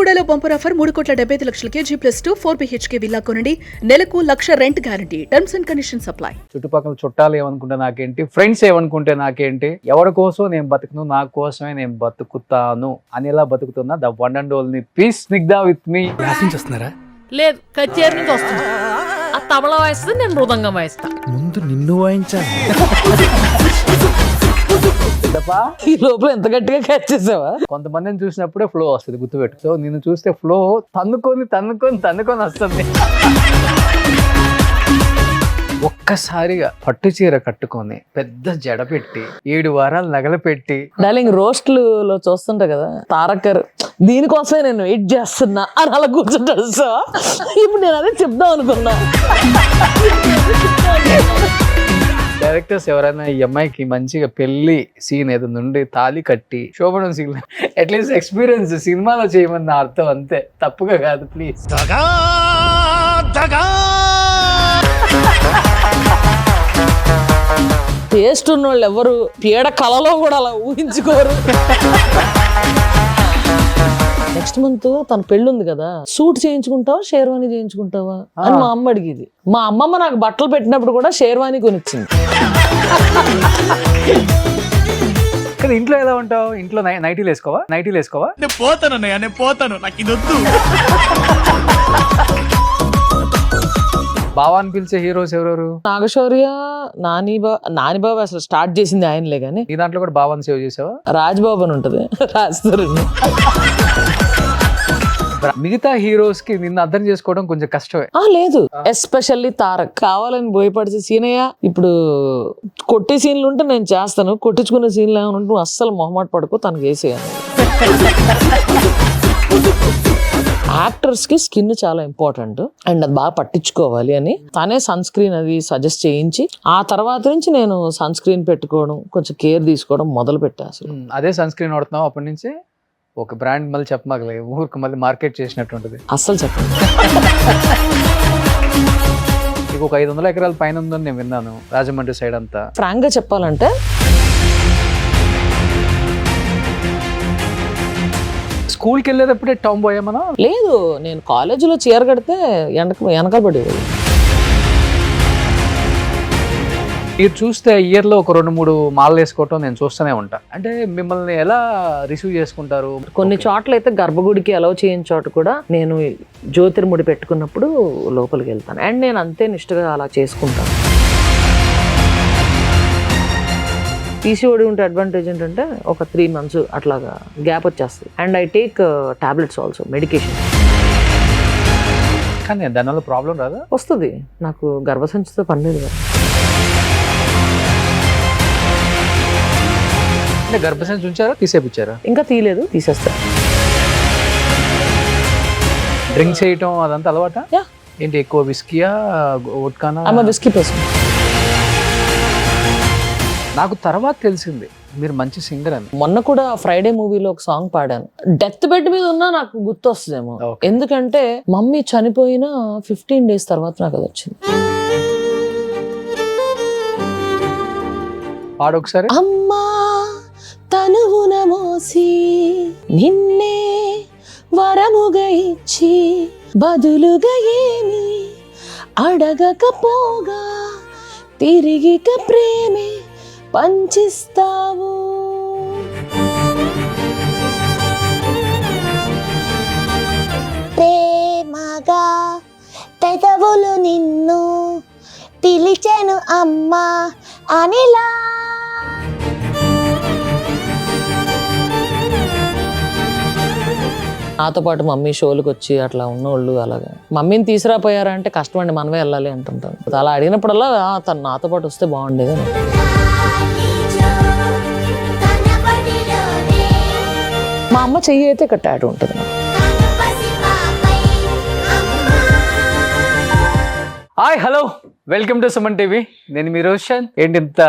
లుడాలో bumper offer 3,75,00,000 G+2 4 BHK villa కొనండి. నెలకు 1,00,000 rent guarantee. Terms and conditions apply. చుట్టుపక్కల చుట్టాలు ఏమనుకుంటే నాకేంటి, ఫ్రెండ్స్ ఏమనుకుంటే నాకేంటి, ఎవరి కోసం నేను బతుకును, నా కోసమే నేను బతుకుతాను అనేలా బతుకుతున్నా the one and only piece Snigdha with me. వస్తున్నారా? లేదు, కచేరి నుంచి వస్తుంది. ఆ తబలా వాయిస్తుంది, నేను మృదంగం వాయిస్తా. ముందు నిన్ను వాయించాలి. ఈ లోపల ఎంత గట్టిగా క్యాచ్ చేసావా? కొంతమందిని చూసినప్పుడే ఫ్లో వస్తుంది, గుర్తుపెట్టు. సో నిన్ను చూస్తే ఫ్లో తన్నుకొని వస్తుంది. ఒక్కసారిగా పట్టు చీర కట్టుకొని పెద్ద జడ పెట్టి 7 వారాలు నగలు పెట్టి డార్లింగ్ రోస్ట్లు చూస్తుంటా కదా, తారకర్ దీనికోసమే నేను వెయిట్ చేస్తున్నా అని అలా కూర్చుంటాడు. సో ఇప్పుడు నేను అదే చెప్దాం అనుకున్నా. డైరెక్టర్స్ ఎవరైనా ఈ అమ్మాయికి మంచిగా పెళ్లి సీన్ ఏదో నుండి తాళి కట్టి శోభనం సీన్ అట్లీస్ట్ ఎక్స్పీరియన్స్ సినిమాలో చేయమన్న అర్థం, అంతే, తప్పుగా కాదు ప్లీజ్. టేస్ట్ ఉన్న వాళ్ళు ఎవరు పీడ కళలో కూడా అలా ఊహించుకోరు. నెక్స్ట్ మంత్ తన పెళ్ళి ఉంది కదా, సూట్ చేయించుకుంటావా షేర్వాణి చేయించుకుంటావా అని మా అమ్మ అడిగేది. మా అమ్మమ్మ నాకు బట్టలు పెట్టినప్పుడు కూడా షేర్వాణి కొనిచ్చింది. కానీ ఇంట్లో ఎలా ఉంటావు? ఇంట్లో నైటీలు వేసుకోవా? నేను పోతాను, నాకు ఇది వద్దు. బావా అని పిలిచే హీరోస్ ఎవరెవరు? నాగశౌర్య, నానిబాబు అసలు స్టార్ట్ చేసింది ఆయనలే గానీ. ఈ దాంట్లో కూడా బావాని సేవ్ చేసావా? రాజ్బాబు అని ఉంటది, రాస్తారు. మిగతా హీరోస్ కి నిన్ను అర్థం చేసుకోవడం కొంచెం కష్టమే. లేదు, ఎస్పెషల్లీ తారక్ కావాలని భయపడితే సీనయ్య ఇప్పుడు కొట్టే సీన్లు ఉంటే నేను చేస్తాను, కొట్టించుకునే సీన్లు ఏమైనా ఉంటే నువ్వు అస్సలు మొహమాట పడుకో, తనకు వేసేయాలి. యాక్టర్స్ కి స్కిన్ చాలా ఇంపార్టెంట్ అండ్ అది బాగా పట్టించుకోవాలి అని తనే సన్ స్క్రీన్ అది సజెస్ట్ చేయించి ఆ తర్వాత నుంచి నేను సన్ స్క్రీన్ పెట్టుకోవడం, కొంచెం కేర్ తీసుకోవడం మొదలు పెట్టా. అసలు అదే సన్ స్క్రీన్ వాడుతున్నావు అప్పటి నుంచి? ఒక బ్రాండ్ మళ్ళీ చెప్పమాగలే, ఊరికి మళ్ళీ మార్కెట్ చేసినట్టుంటది. అస్సలు చెప్పండి. ఇక ఒక 500 ఎకరాల పైన ఉందని నేను విన్నాను, రాజమండ్రి సైడ్ అంతా. ఫ్రాంక్ గా చెప్పాలంటే స్కూల్కి వెళ్ళేటప్పుడే టామ్ బాయ్ ఏమన్నా? లేదు, నేను కాలేజీలో చీర కడితే వెనకబడేవాడు. మీరు చూస్తే ఇయర్లో ఒక 2-3 మాలలు వేసుకోవటం నేను చూస్తూనే ఉంటా. అంటే మిమ్మల్ని ఎలా రిసీవ్ చేసుకుంటారు? కొన్ని చోట్ల అయితే గర్భగుడికి అలౌ చేయని చోట కూడా నేను జ్యోతిర్ముడి పెట్టుకున్నప్పుడు లోపలికి వెళ్తాను అండ్ నేను అంతే నిష్ఠగా అలా చేసుకుంటాను. పీసీఓడి ఉంటే అడ్వాంటేజ్ ఏంటంటే ఒక 3 months అట్లాగా గ్యాప్ వచ్చేస్తుంది and I take tablets also, medication. కానీ దానివల్ల ప్రాబ్లం రాదా? వస్తుంది, నాకు గర్భసంచితో పని లేదు కదా. అంటే గర్భసంచి ఉంచారా, తీసేపిచ్చారా? ఇంకా తీయలేదు, తీసేస్తా. డ్రింక్ చేయటం అదంతా అలవాట? యా. ఏంటి ఎక్కువ విస్కీయా, వోడ్కానా? Whisky person. నాకు తర్వాత తెలిసింది మీరు మంచి సింగర్ అని. మొన్న కూడా ఫ్రైడే మూవీలో ఒక సాంగ్ పాడాను. డెత్ బెడ్ మీద ఉన్నా నాకు గుర్తు వస్తుందేమో, ఎందుకంటే మమ్మీ చనిపోయిన 15 days తర్వాత నాకు అది వచ్చింది. పాడొకసారి. అమ్మా తనువున మోసి నిన్నే వరముగా ఇచ్చి బదులుగా ఏమి అడగకపోగా తిరిగిక ప్రేమే పంచిస్తావు. ప్రేమగా పెదవులు నిన్ను పిలిచెను అమ్మా అనిలా. నాతో పాటు మమ్మీ షోలకు వచ్చి అట్లా ఉన్నోళ్ళు అలాగా మమ్మీని తీసుకురాపోయారా అంటే కష్టం అండి, మనమే వెళ్ళాలి అంటుంటాను. అలా అడిగినప్పుడల్లా తను నాతో పాటు వస్తే బాగుండేది. మా అమ్మ చెయ్యి అయితే ఇక్కడ టాటూ ఉంటుంది. Hi, hello, welcome to Suman TV. నేను మీ రోషన్. ఏంటి ఇంత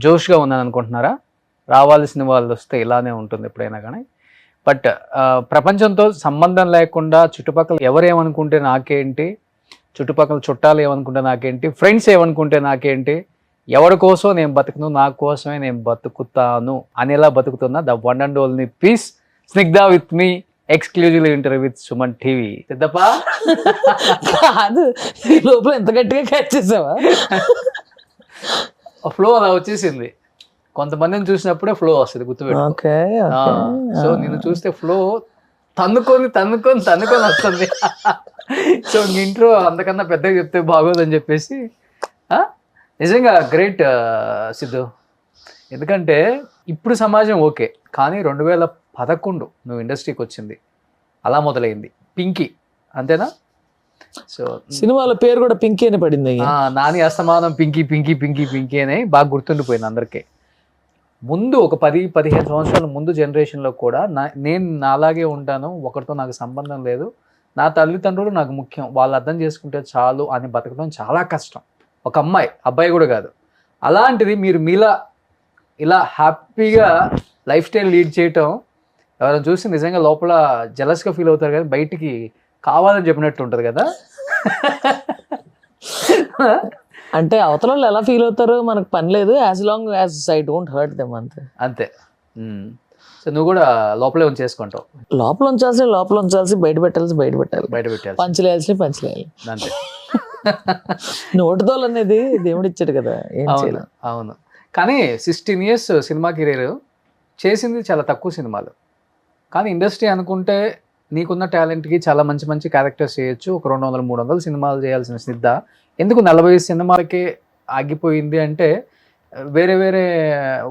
జోష్గా ఉన్నాను అనుకుంటున్నారా? రావాల్సిన వాళ్ళు వస్తే ఇలానే ఉంటుంది ఎప్పుడైనా కానీ. బట్ ప్రపంచంతో సంబంధం లేకుండా చుట్టుపక్కల ఎవరేమనుకుంటే నాకేంటి, చుట్టుపక్కల చుట్టాలు ఏమనుకుంటే నాకేంటి, ఫ్రెండ్స్ ఏమనుకుంటే నాకేంటి, ఎవరి కోసం నేను బతుకును, నా కోసమే నేను బతుకుతాను అనేలా బతుకుతున్నా the one and only piece Snigdha with me exclusive interview with Suman TV. Siddhappa కాదు, ఈ లోపల ఎంత గట్టిగా క్యాచ్ చేసావా? ఫ్లో అలా వచ్చేసింది. కొంతమందిని చూసినప్పుడే ఫ్లో వస్తుంది, గుర్తుపెట్టు. ఓకే. సో నిన్ను చూస్తే ఫ్లో తన్నుకొని తన్నుకొని తన్నుకొని వస్తుంది. సో ఇంట్రో అంతకన్నా పెద్దగా చెప్తే బాగోదని చెప్పేసి నిజంగా గ్రేట్ సిద్ధు. ఎందుకంటే ఇప్పుడు సమాజం ఓకే, కానీ 2011 నువ్వు ఇండస్ట్రీకి వచ్చింది అలా మొదలైంది పింకీ, అంతేనా? సో సినిమాల పేరు కూడా పింకీ అని పడింది. నాని అస్తమానం పింకీ పింకీ పింకీ పింకీ అని బాగా గుర్తుండిపోయింది అందరికీ. ముందు ఒక 10-15 సంవత్సరాల ముందు జనరేషన్లో కూడా నేను నాలాగే ఉంటాను, ఒకరితో నాకు సంబంధం లేదు, నా తల్లిదండ్రులు నాకు ముఖ్యం, వాళ్ళు అర్థం చేసుకుంటే చాలు అని బతకడం చాలా కష్టం. ఒక అబ్బాయి కూడా కాదు. అలాంటిది మీరు ఇలా హ్యాపీగా లైఫ్ స్టైల్ లీడ్ చేయటం ఎవరైనా చూసి నిజంగా లోపల జెలస్గా ఫీల్ అవుతారు కదా, బయటికి కావాలని చెప్పినట్టు ఉంటుంది కదా. అంటే అవతల వాళ్ళు ఎలా ఫీల్ అవుతారో మనకు పని లేదు, as long as I don't hurt them అంతే. సో నువ్వు కూడా లోపలే ఉంచేసుకుంటావు. లోపల ఉంచాల్సి బయట పెట్టాల్సి బయట పెట్టాలి, పంచలేయాల్సి అంతే. నోటిదోలు అనేది దేవుడు ఇచ్చాడు కదా, ఏం చేయాలి. అవును. కానీ 16 years సినిమా కెరీర్ చేసింది చాలా తక్కువ సినిమాలు, కానీ ఇండస్ట్రీ అనుకుంటే నీకున్న టాలెంట్కి చాలా మంచి మంచి క్యారెక్టర్స్ చేయొచ్చు. ఒక 200-300 సినిమాలు చేయాల్సిన స్నిగ్ధ ఎందుకు 40 సినిమాలకే ఆగిపోయింది అంటే, వేరే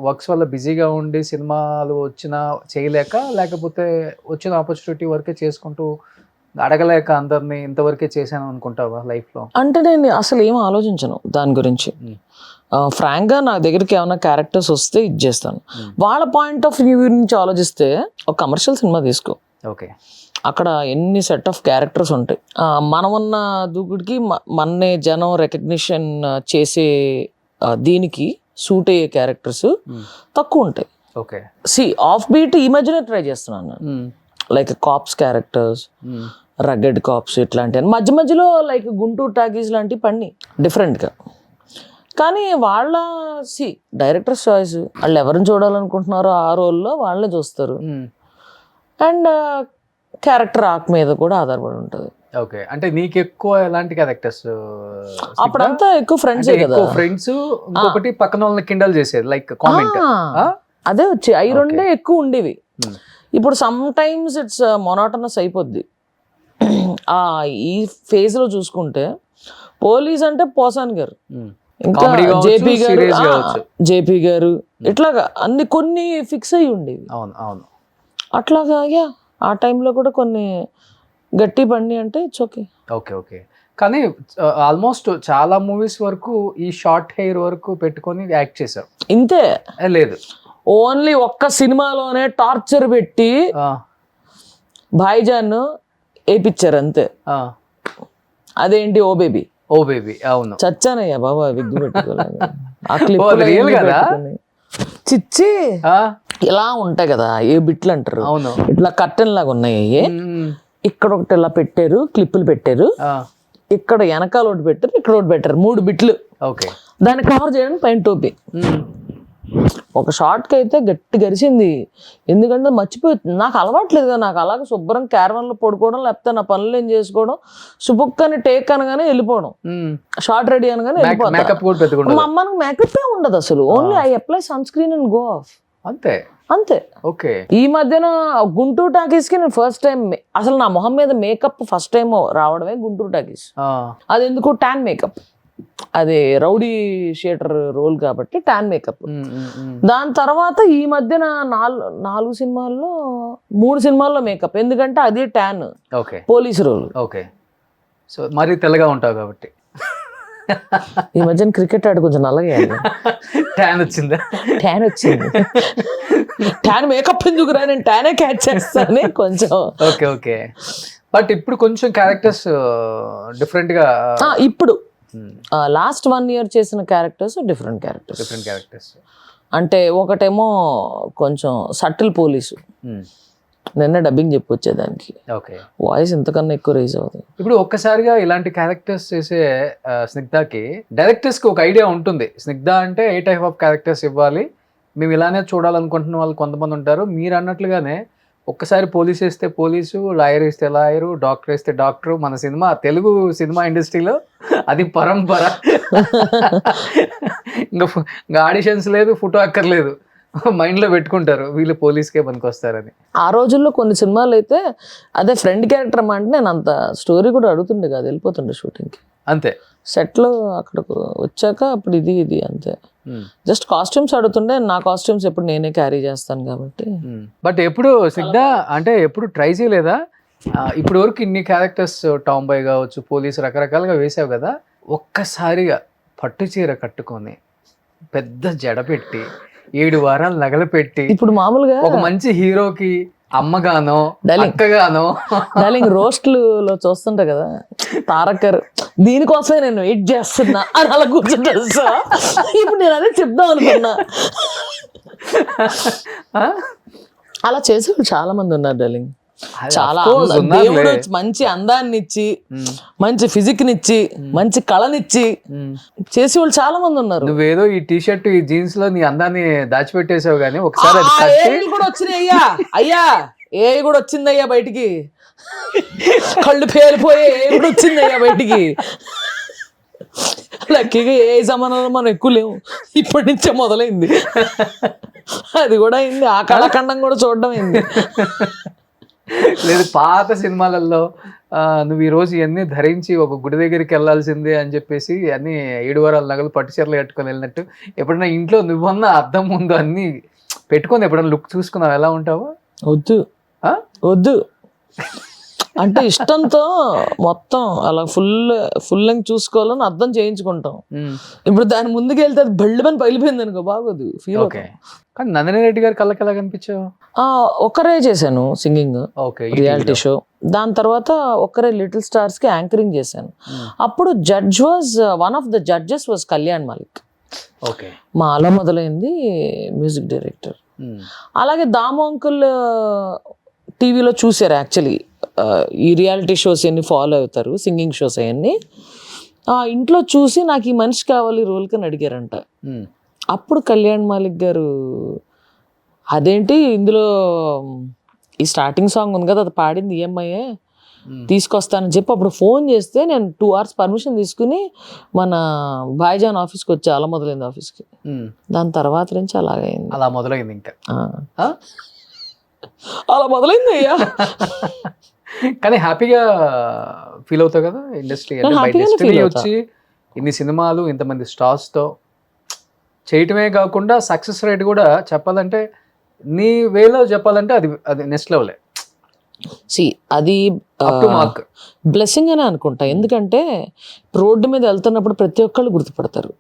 వర్క్స్ వల్ల బిజీగా ఉండి సినిమాలు వచ్చినా చేయలేక, లేకపోతే వచ్చిన ఆపర్చునిటీ వరకే చేసుకుంటూ అడగలేక అందరినీ ఇంతవరకే చేశాను అనుకుంటావా లైఫ్లో? అంటే నేను అసలు ఏం ఆలోచించను దాని గురించి. ఫ్రాంక్గా నా దగ్గరికి ఏమైనా క్యారెక్టర్స్ వస్తే ఇది చేస్తాను. వాళ్ళ పాయింట్ ఆఫ్ వ్యూ నుంచి ఆలోచిస్తే ఒక కమర్షియల్ సినిమా తీసుకో, ఓకే, అక్కడ ఎన్ని సెట్ ఆఫ్ క్యారెక్టర్స్ ఉంటాయి. మనం ఉన్న దూకుడికి మన్నే జనం రికగ్నిషన్ చేసే దీనికి సూట్ అయ్యే క్యారెక్టర్స్ తక్కువ ఉంటాయి. ఓకే, ఆఫ్ బీట్ ఈ మధ్యనే ట్రై చేస్తున్నాను నేను, like cops characters, rugged cops ఇట్లాంటి మధ్యలో లైక్ గుంటూరు టాకీస్ లాంటి పని డిఫరెంట్గా. కానీ వాళ్ళ డైరెక్టర్స్ చాయిస్, వాళ్ళు ఎవరిని చూడాలనుకుంటున్నారో ఆ రోల్లో వాళ్ళని చూస్తారు. అండ్ క్యారెక్టర్ ఆర్క్ మీద కూడా ఆధారపడి ఉంటుంది. ఓకే, అంటే నీకు ఎక్కువ ఎలాంటి క్యారెక్టర్స్? అప్పుడంతా ఎక్కువ ఫ్రెండ్స్ కదా, ఫ్రెండ్స్, ఇంకొకటి పక్కన వాళ్ళని కిండల్ చేసేది లైక్ కామెంట్, అదే వచ్చి అవి రెండే ఎక్కువ ఉండేవి. ఇప్పుడు సమ్ టైమ్స్ ఇట్స్ మొనాటనస్ అయిపోద్ది. ఈ ఫేజ్ లో చూసుకుంటే పోలీస్ అంటే పోసాన్ గారు, ఇంకా జేపీ గారు ఇట్లాగా అన్ని కొన్ని ఫిక్స్ అయ్యి ఉండేవి. అవును. అట్లాగా ఆ టైంలో కూడా కొన్ని గట్టి బండి అంటే ఇట్స్ ఓకే. కానీ ఆల్మోస్ట్ చాలా మూవీస్ వరకు ఈ షార్ట్ హెయిర్ వరకు పెట్టుకొని యాక్ట్ చేశారు. ఇంతే లేదు, ఓన్లీ ఒక్క సినిమాలోనే టార్చర్ పెట్టి భాయిజాన్ వేయించారు అంతే. అదేంటి ఓ బేబీ. అవును, చచ్చానయ్యా బాబా విగ్గు పెట్టుకోలేదు. చిచ్చి ఇలా ఉంటాయి కదా ఏ బిట్లు అంటారు, ఇట్లా కర్టెన్ లాగా ఉన్నాయి. ఇక్కడ ఒకటి ఇలా పెట్టారు, క్లిప్పులు పెట్టారు, ఇక్కడ వెనకాల ఒకటి పెట్టారు, ఇక్కడ ఒకటి పెట్టారు, 3 బిట్లు. దాన్ని కవర్ చేయడానికి పైన టోపీ. ఒక షార్ట్కి అయితే గట్టి గరిచింది, ఎందుకంటే మర్చిపోతుంది. నాకు అలవాట్లేదు కదా, నాకు అలాగే శుభ్రం క్యారవన్లో పడుకోవడం, లేకపోతే నా పనులు ఏం చేసుకోవడం, సుబుక్కని టేక్ అనగానే వెళ్ళిపోవడం, షార్ట్ రెడీ అనగానే వెళ్ళిపోతాను. మా అమ్మకి మేకప్ ఏ ఉండదు అసలు, only I apply sunscreen and go off, అంతే. ఓకే, ఈ మధ్యన గుంటూరు టాకీస్ కి నేను ఫస్ట్ టైం అసలు నా మొహం మీద మేకప్ ఫస్ట్ టైం రావడమే గుంటూరు టాకీస్. అది ఎందుకు ట్యాన్ మేకప్, అది రౌడీ షీటర్ రోల్ కాబట్టి ట్యాన్ మేకప్. దాని తర్వాత ఈ మధ్యన 4 సినిమాల్లో 3 సినిమాల్లో మేకప్, ఎందుకంటే అది tan police role. Okay, so మరి తెల్లగా ఉంటావు కాబట్టి. ఈ మధ్యన క్రికెట్ ఆడి కొంచెం నల్లగా ట్యాన్ వచ్చింది. ట్యాన్ మేకప్ ఎందుకు రా, నేను ట్యానే క్యాచ్ చేస్తాను కొంచెం. ఓకే, బట్ ఇప్పుడు కొంచెం క్యారెక్టర్స్ డిఫరెంట్ గా, ఇప్పుడు లాస్ట్ 1 year చేసిన క్యారెక్టర్స్ డిఫరెంట్ క్యారెక్టర్స్. అంటే ఒకటేమో కొంచెం సటిల్ పోలీసు, నిన్న డబ్బింగ్ చెప్పొచ్చేదానికి వాయిస్ ఇంతకన్నా ఎక్కువ రైజ్ అవుతుంది. ఇప్పుడు ఒక్కసారిగా ఇలాంటి క్యారెక్టర్స్ చేసే స్నిగ్ధకి డైరెక్టర్స్ కి ఒక ఐడియా ఉంటుంది, స్నిగ్ధ అంటే ఏ టైప్ ఆఫ్ క్యారెక్టర్స్ ఇవ్వాలి, మేము ఇలానే చూడాలనుకుంటున్న వాళ్ళు కొంతమంది ఉంటారు. మీరు అన్నట్లుగానే ఒక్కసారి పోలీస్ వేస్తే పోలీసు, లాయర్ వేస్తే లాయరు, డాక్టర్ వేస్తే డాక్టరు. మన సినిమా తెలుగు సినిమా ఇండస్ట్రీలో అది పరంపర. ఇంకా ఆడిషన్స్ లేదు, ఫోటో అక్కర్లేదు, మైండ్లో పెట్టుకుంటారు వీళ్ళు పోలీస్కే పనికొస్తారని. ఆ రోజుల్లో కొన్ని సినిమాలు అయితే అదే ఫ్రెండ్ క్యారెక్టర్ అమ్మా అంటే నేను అంత స్టోరీ కూడా అడుగుతుండే కాదు, వెళ్ళిపోతుండే షూటింగ్కి. అంతే సెట్లో అక్కడికి వచ్చాక అప్పుడు ఇది అంతే. జస్ట్ కాస్ట్యూమ్స్ అడుగుతుండే, నా కాస్ట్యూమ్స్ ఎప్పుడు నేనే క్యారీ చేస్తాను కాబట్టి. బట్ ఎప్పుడు సిద్ధ అంటే ఎప్పుడు ట్రై చేయలేదా? ఇప్పుడు వరకు ఇన్ని క్యారెక్టర్స్, టామ్ బాయ్ కావచ్చు, పోలీసు, రకరకాలుగా వేసావు కదా, ఒక్కసారిగా పట్టు చీర కట్టుకొని పెద్ద జడ పెట్టి 7 వారాలు నగలు పెట్టి ఇప్పుడు మామూలుగా ఒక మంచి హీరోకి అమ్మగానో Darling. అక్కగానో డార్లింగ్ రోస్ట్లు లో చూస్తుంటా కదా, తారకర్ దీనికోసమే నేను వెయిట్ చేస్తున్నా అని అలా కూర్చుంటా. ఇప్పుడు నేను అదే చెప్దాం అనుకున్నా. అలా చేసేవాళ్ళు చాలా మంది ఉన్నారు డార్లింగ్. చాలా దేవుడు మంచి అందాన్ని ఇచ్చి, మంచి ఫిజిక్ నిచ్చి, మంచి కళనిచ్చి చేసేవాళ్ళు చాలా మంది ఉన్నారు. నువ్వేదో ఈ టీ షర్ట్, ఈ జీన్స్ లో నీ అందాన్ని దాచిపెట్టేసావు కానీ ఒకసారి అది ఆ కట్టి ఏఐలు కూడా వచ్చినాయి అయ్యా ఏఐ కూడా వచ్చిందయ్యా బయటికి, కళ్ళు పేలిపోయే ఏఐ కూడా వచ్చిందయ్యా బయటికి. లక్కీగా ఏ జమానాలో మనం ఎక్కువ లేవు, ఇప్పటి నుంచే మొదలైంది. అది కూడా అయింది, ఆ కళాఖండం కూడా చూడడం అయింది. లేదు పాత సినిమాలలో నువ్వు ఈ రోజు ఇవన్నీ ధరించి ఒక గుడి దగ్గరికి వెళ్ళాల్సిందే అని చెప్పేసి అన్ని 7 వారాల నగలు పట్టు చీరలు కట్టుకొని వెళ్ళినట్టు ఎప్పుడైనా ఇంట్లో నువ్వన్నా అద్దం ముందు అన్ని పెట్టుకొని ఎప్పుడైనా లుక్ చూసుకున్నావు? ఎలా ఉంటావు? వద్దు వద్దు అంటే ఇష్టంతో మొత్తం అలా ఫుల్ లెంగ్ చూసుకోవాలని అర్థం చేయించుకుంటాం. ఇప్పుడు దాని ముందుకు వెళ్తే అది బెళ్ళమని పగిలిపోయింది అనుకో, బాగోదు ఫీల్. ఓకే, కానీ నందిని రెడ్డి గారి కళ్ళకి ఎలా కనిపించావు? ఒక్కరే చేశాను సింగింగ్, ఓకే, రియాలిటీ షో. దాని తర్వాత ఒక్కరే లిటిల్ స్టార్స్ కి యాంకరింగ్ చేశాను. అప్పుడు judge was one of the judges was Kalyan Malik. Okay, మా అలా మొదలైంది మ్యూజిక్ డైరెక్టర్. అలాగే దాము అంకుల్ టీవీలో చూసారు యాక్చువల్లీ, ఈ రియాలిటీ షోస్ అన్ని ఫాలో అవుతారు, సింగింగ్ షోస్ అవన్నీ. ఇంట్లో చూసి నాకు ఈ మనిషి కావాలి రోల్ కని అడిగారంట. అప్పుడు కళ్యాణ్ మాలిక్ గారు అదేంటి ఇందులో ఈ స్టార్టింగ్ సాంగ్ ఉంది కదా అది పాడింది ఈఎంఐఏ, తీసుకొస్తానని చెప్పి అప్పుడు ఫోన్ చేస్తే నేను 2 hours పర్మిషన్ తీసుకుని మన భాయ్జాన్ ఆఫీస్కి వచ్చి అలా మొదలైంది ఆఫీస్కి. దాని తర్వాత నుంచి అలాగైంది, అలా మొదలైంది ఇంకా అలా మొదలైంది అయ్యా. కానీ హ్యాపీగా ఫీల్ అవుతావు కదా ఇండస్ట్రీ అంటే వచ్చి ఇన్ని సినిమాలు ఇంతమంది స్టార్స్ తో చేయటమే కాకుండా సక్సెస్ రేట్ కూడా చెప్పాలంటే నీ వేలో చెప్పాలంటే అది నెక్స్ట్ లెవెలే. అది బ్లెస్సింగ్ అనే అనుకుంటా, ఎందుకంటే రోడ్డు మీద వెళ్తున్నప్పుడు ప్రతి ఒక్కళ్ళు గుర్తుపడతారు.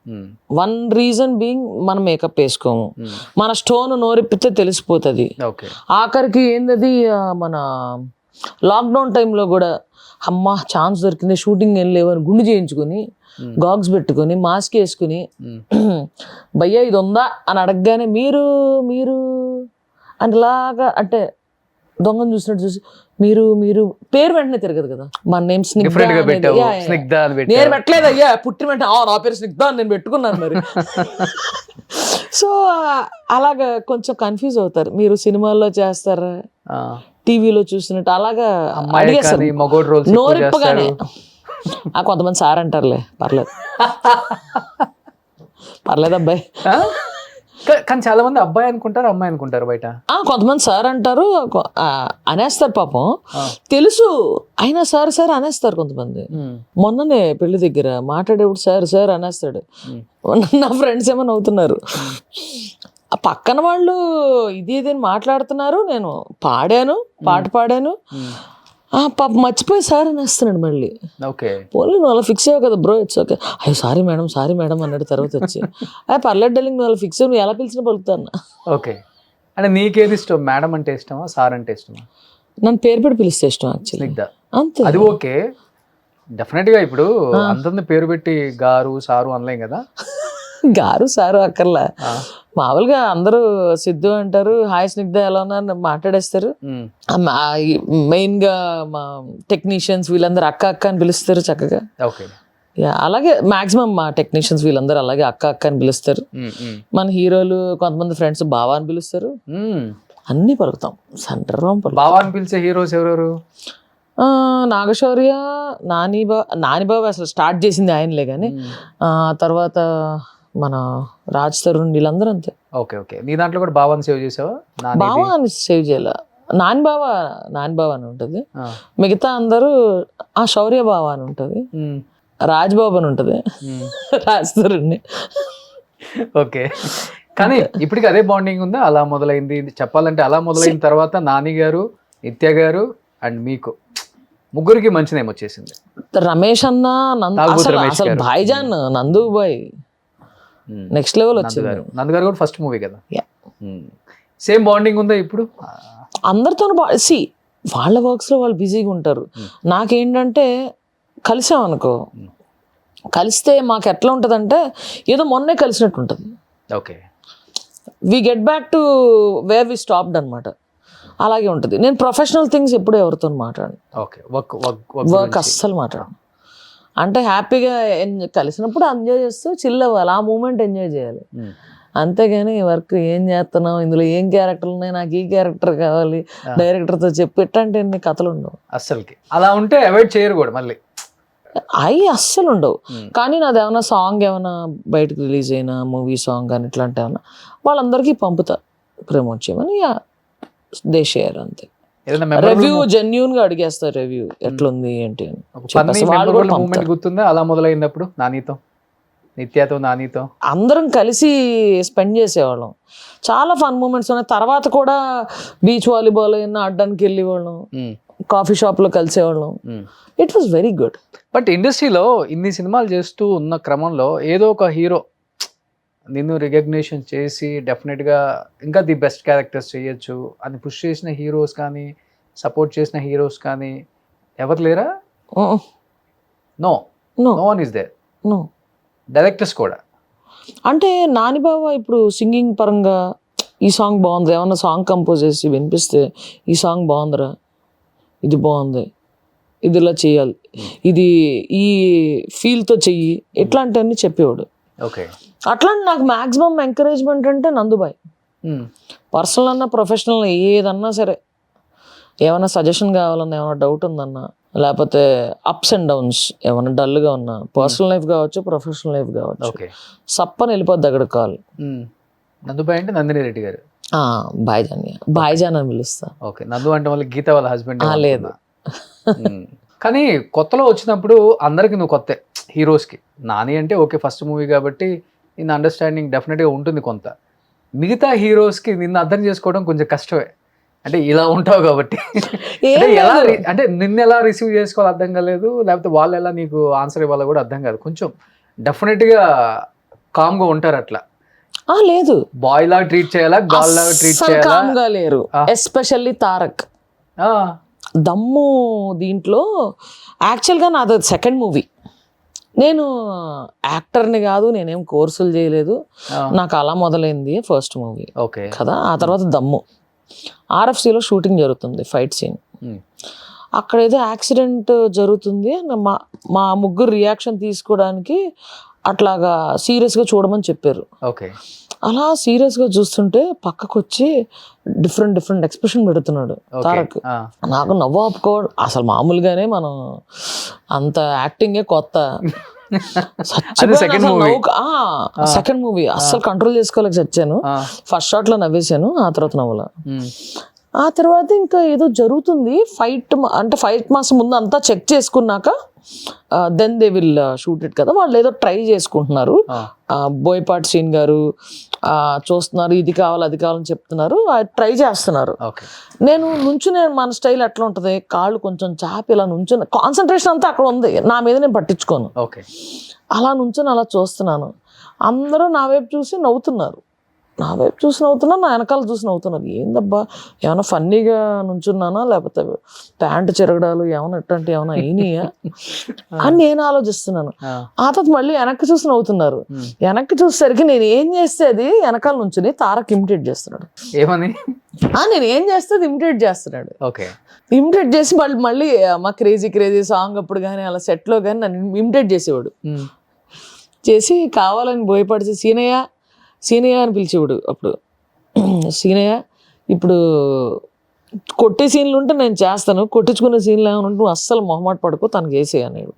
వన్ రీజన్ బీయింగ్ మనం మేకప్ వేసుకోము, మన స్టోన్ నోరెప్పితే తెలిసిపోతుంది. ఆఖరికి ఏందది మన లాక్డౌన్ టైంలో కూడా అమ్మ ఛాన్స్ దొరికింది షూటింగ్ వెళ్ళలేవని గుండు చేయించుకొని గాగ్స్ పెట్టుకొని మాస్క్ వేసుకుని భయ్యా ఇది ఉందా అని అడగగానే మీరు మీరు అనిలాగా అంటే దొంగను చూసినట్టు చూసి మీరు మీరు పేరు వెంటనే తిరగదు కదా. మన నేమ్ స్నిగ్ధ, నేను పెట్టలేదు అయ్యా పుట్టిన వెంటనే నా పేరు స్నిగ్ధ అని నేను పెట్టుకున్నాను మరి. సో అలాగా కొంచెం కన్ఫ్యూజ్ అవుతారు, మీరు సినిమాల్లో చేస్తారా టీవీలో చూసినట్టు అలాగా నోరిప్పగానే. కొంతమంది సార్ అంటారులే, పర్లేదు పర్లేదు అబ్బాయి. కానీ చాలా మంది అబ్బాయి అనుకుంటారు, అమ్మాయి అనుకుంటారు బయట. కొంతమంది సార్ అంటారు, అనేస్తారు పాపం తెలుసు అయినా సార్ సార్ అనేస్తారు కొంతమంది. మొన్ననే పెళ్లి దగ్గర మాట్లాడేప్పుడు సార్ సార్ అనేస్తాడు. నా ఫ్రెండ్స్ ఏమైనా అవుతున్నారు, ఆ పక్కన వాళ్ళు ఇది అని మాట్లాడుతున్నారు, నేను పాడాను పాట పాడాను పాప మర్చిపోయి సార్ అనేస్తున్నాడు మళ్ళీ. పోలీ నువ్వు అలా ఫిక్స్ అయ్యావు కదా బ్రో, ఇట్స్ ఓకే. అయ్యో సారీ మేడం అన్నాడు తర్వాత వచ్చి. పర్లేదు డార్లింగ్ నువ్వు అలా ఫిక్స్ అయ్యి నువ్వు ఎలా పిలిచినా పలుకుతాను. ఓకే, అంటే నీకేది ఇష్టం, మేడం అంటే ఇష్టమా సార్ అంటే ఇష్టమా? నన్ను పేరు పెట్టి పిలిస్తే ఇష్టం యాక్చువల్లీ, అంతే. అది ఓకే, డెఫినెట్ గా ఇప్పుడు అంత పేరు పెట్టి గారు సారు అనలేం కదా. గారు సారు అక్కర్లా, మామూలుగా అందరూ సిద్ధు అంటారు, హాయ్ స్నిగ్ధ ఎలా ఉన్నారు మాట్లాడేస్తారు. మెయిన్ గా మా టెక్నీషియన్స్ వీళ్ళందరూ అక్క అక్క అని పిలుస్తారు చక్కగా. అలాగే మాక్సిమం మా టెక్నీషియన్స్ వీళ్ళందరూ అలాగే అక్క అక్క అని పిలుస్తారు. మన హీరోలు కొంతమంది ఫ్రెండ్స్ బావా అని పిలుస్తారు. అన్నీ పలుకుతాం, సందర్భం పలుకుతాం. బావా అని పిలిచే హీరోస్ ఎవరెవరు? నాగశౌర్య, నానిబాబు అసలు స్టార్ట్ చేసింది ఆయనలే కానీ తర్వాత మన రాజ్ తరుణ్ వీళ్ళందరూ అంతే. ఓకే ఓకే, నీ దాంట్లో కూడా బావాని సేవ్ చేసావా? బావా అని సేవ్ చేయాల, నానిబాబా అని ఉంటుంది. మిగతా అందరూ శౌర్య బావా అని ఉంటుంది, రాజ్బాబు అని ఉంటుంది, రాజ్ తరుణ్. ఓకే, కానీ ఇప్పటికి అదే బాండింగ్ ఉందా? అలా మొదలైంది చెప్పాలంటే, అలా మొదలైన తర్వాత నాని గారు, నిత్య గారు అండ్ మీకు ముగ్గురికి మంచి నేమ్ వచ్చేసింది. రమేష్ అన్న, అసలు భాయిజాన్ నందు బాయ్ నెక్స్ట్ లెవెల్ వచ్చింది. నందు గారు కూడా ఫస్ట్ మూవీ కదా. సేమ్ బాండింగ్ ఉందా ఇప్పుడు? అందరితో వాళ్ళ వర్క్స్ లో వాళ్ళు బిజీగా ఉంటారు. నాకేంటంటే కలిసామనుకో, కలిస్తే మాకు ఎట్లా ఉంటుంది అంటే ఏదో మొన్నే కలిసినట్టు ఉంటుంది. Okay, we get back to where we stopped అనమాట. అలాగే ఉంటుంది. నేను ప్రొఫెషనల్ థింగ్స్ ఎప్పుడు ఎవరితో మాట్లాడను. ఓకే, వర్క్ అస్సలు మాట్లాడను. అంటే హ్యాపీగా కలిసినప్పుడు ఎంజాయ్ చేస్తూ చిల్ అవ్వాలి, ఆ మూమెంట్ ఎంజాయ్ చేయాలి. అంతేగాని వర్క్ ఏం చేస్తున్నావు, ఇందులో ఏం క్యారెక్టర్లు ఉన్నాయి, నాకు ఈ క్యారెక్టర్ కావాలి, డైరెక్టర్తో చెప్పి ఎట్టంటే ఎన్ని కథలు ఉండవు అస్సలకి. అలా ఉంటే అవాయిడ్ చేయరు కూడా మళ్ళీ. అవి అస్సలు ఉండవు. కానీ నాది ఏమైనా సాంగ్ ఏమైనా బయటకు రిలీజ్ అయినా మూవీ సాంగ్ కానీ ఇట్లాంటి ఏమైనా వాళ్ళందరికీ పంపుతా ప్రమోట్ చేయమని, దే షేర్ అంతే. రివ్యూ జెన్యూన్ గా అడిగేస్తారు, రివ్యూ ఎట్లుంది ఏంటి అని. గుర్తుందా అలా మొదలైనప్పుడు నానితో, నిత్యతో, నానితో అందరం కలిసి స్పెండ్ చేసేవాళ్ళం. చాలా ఫన్ మూమెంట్స్ ఉన్నాయి. తర్వాత కూడా బీచ్ వాలీబాల్ అయినా ఆడడానికి వెళ్ళేవాళ్ళం, కాఫీ షాప్ లో కలిసేవాళ్ళం. It was very good. But ఇండస్ట్రీలో ఇన్ని సినిమాలు చేస్తూ ఉన్న క్రమంలో ఏదో ఒక హీరో నిన్ను రికగ్నిషన్ చేసి డెఫినెట్గా ఇంకా ది బెస్ట్ క్యారెక్టర్స్ చేయొచ్చు అని పుష్ చేసిన హీరోస్ కానీ, సపోర్ట్ చేసిన హీరోస్ కానీ ఎవరు లేరా? No one is there. No directors కూడా అంటే నానిబాబా ఇప్పుడు సింగింగ్ పరంగా ఈ సాంగ్ బాగుంది, ఏమన్నా సాంగ్ కంపోజ్ చేసి వినిపిస్తే ఈ సాంగ్ బాగుందిరా, ఇది బాగుంది, ఇది ఇలా చేయాలి, ఇది ఈ ఫీల్తో చెయ్యి, ఇట్లాంటివన్నీ చెప్పేవాడు. ఓకే, అట్లాంటి నాకు మ్యాక్సిమం ఎంకరేజ్మెంట్ అంటే నందుబాయ్. పర్సనల్ అన్నా ప్రొఫెషనల్ ఏదన్నా సరే, ఏమైనా సజెషన్ కావాలన్నా, ఏమైనా డౌట్ ఉందన్నా, లేకపోతే అప్స్ అండ్ డౌన్స్ ఏమైనా డల్గా ఉన్నా, పర్సనల్ లైఫ్ కావచ్చు, ప్రొఫెషనల్ లైఫ్ కావచ్చు, సప్పని వెళ్ళిపోద్ది అక్కడ కాల్. నందుబాయ్ అంటే నందిని రెడ్డి గారు, భాయిజాన్ అని పిలుస్తా. ఓకే, నందు అంటే వాళ్ళ గీత వాళ్ళ హస్బెండ్ లేదు. కానీ కొత్తలో వచ్చినప్పుడు అందరికి నువ్వు కొత్త హీరోస్కి. నాని అంటే ఓకే ఫస్ట్ మూవీ కాబట్టి నిన్న అండర్స్టాండింగ్ డెఫినెట్గా ఉంటుంది కొంత. మిగతా హీరోస్కి నిన్ను అర్థం చేసుకోవడం కొంచెం కష్టమే, అంటే ఇలా ఉంటావు కాబట్టి. ఎలా అంటే నిన్ను ఎలా రిసీవ్ చేసుకోవాలో అర్థం కాలేదు, లేకపోతే వాళ్ళు ఎలా నీకు ఆన్సర్ ఇవ్వాలో కూడా అర్థం కాదు. కొంచెం డెఫినెట్గా కామ్గా ఉంటారు అట్లా. లేదు, బాయ్ లాగా ట్రీట్ చేయాలా, గర్ల్ లాగా ట్రీట్ చేయాలా? లేరు. ఎస్పెషల్లీ తారక్ దమ్ము దీంట్లో. యాక్చువల్గా నాది సెకండ్ మూవీ. నేను యాక్టర్ని కాదు, నేనేం కోర్సులు చేయలేదు, నాకు అలా మొదలైంది ఫస్ట్ మూవీ కదా. ఆ తర్వాత దమ్ము RFCలో షూటింగ్ జరుగుతుంది, ఫైట్ సీన్. అక్కడ ఏదో యాక్సిడెంట్ జరుగుతుంది, మా ముగ్గురు రియాక్షన్ తీసుకోవడానికి అట్లాగా సీరియస్గా చూడమని చెప్పారు. ఓకే, అలా సీరియస్గా చూస్తుంటే పక్కకు వచ్చి డిఫరెంట్ ఎక్స్ప్రెషన్ పెడుతున్నాడు తారక్. నాకు నవ్వు ఆపుకోవడం అసలు మామూలుగానే, మనం అంత యాక్టింగే కొత్త. సెకండ్ మూవీ అస్సలు కంట్రోల్ చేసుకోలేక చచ్చాను. ఫస్ట్ షాట్ లో నవ్వేశాను, ఆ తర్వాత నవ్వులా. ఆ తర్వాత ఇంకా ఏదో జరుగుతుంది ఫైట్, అంటే ఫైట్ మాసం ముందు అంతా చెక్ చేసుకున్నాక then they will shoot it కదా. వాళ్ళు ఏదో ట్రై చేసుకుంటున్నారు, బోయపాటి శ్రీన్ గారు చూస్తున్నారు, ఇది కావాలి అది కావాలని చెప్తున్నారు, ట్రై చేస్తున్నారు. నేను నుంచునే, మన స్టైల్ ఎట్లా ఉంటుంది, కాళ్ళు కొంచెం చాపి ఇలా నుంచుని, కాన్సన్ట్రేషన్ అంతా అక్కడ ఉంది, నా మీద నేను పట్టించుకోను. అలా నుంచుని అలా చూస్తున్నాను, అందరూ నా వైపు చూసి నవ్వుతున్నారు, నా వెనకాల చూసి నవ్వుతున్నారు. ఏందబ్బా, ఏమైనా ఫన్నీగా నుంచున్నానా, లేకపోతే ప్యాంటు చిరగడాలు ఏమైనా ఇట్లాంటి ఏమైనా అయినాయా అని నేను ఆలోచిస్తున్నాను. ఆ తర్వాత మళ్ళీ వెనక్కి చూసి నవ్వుతున్నారు. వెనక్కి చూసేసరికి నేను ఏం చేస్తే అది వెనకాల నుంచుని తారక్ ఇమిటేట్ చేస్తున్నాడు. ఏమని? నేను ఏం చేస్తే అది ఇమిటేట్ చేస్తున్నాడు. ఇమిటేట్ చేసి మళ్ళీ మా క్రేజీ సాంగ్ అప్పుడు కానీ అలా సెట్లో కానీ నన్ను ఇమిటేట్ చేసేవాడు. చేసి కావాలని బోయపడిచి సీనయ్య అని పిలిచేవాడు. అప్పుడు సీనయ్య ఇప్పుడు కొట్టే సీన్లు ఉంటే నేను చేస్తాను, కొట్టించుకునే సీన్లు ఏమైనా ఉంటే నువ్వు అస్సలు మొహమాట పడుకో, తనకి వేసేయ అనేడు.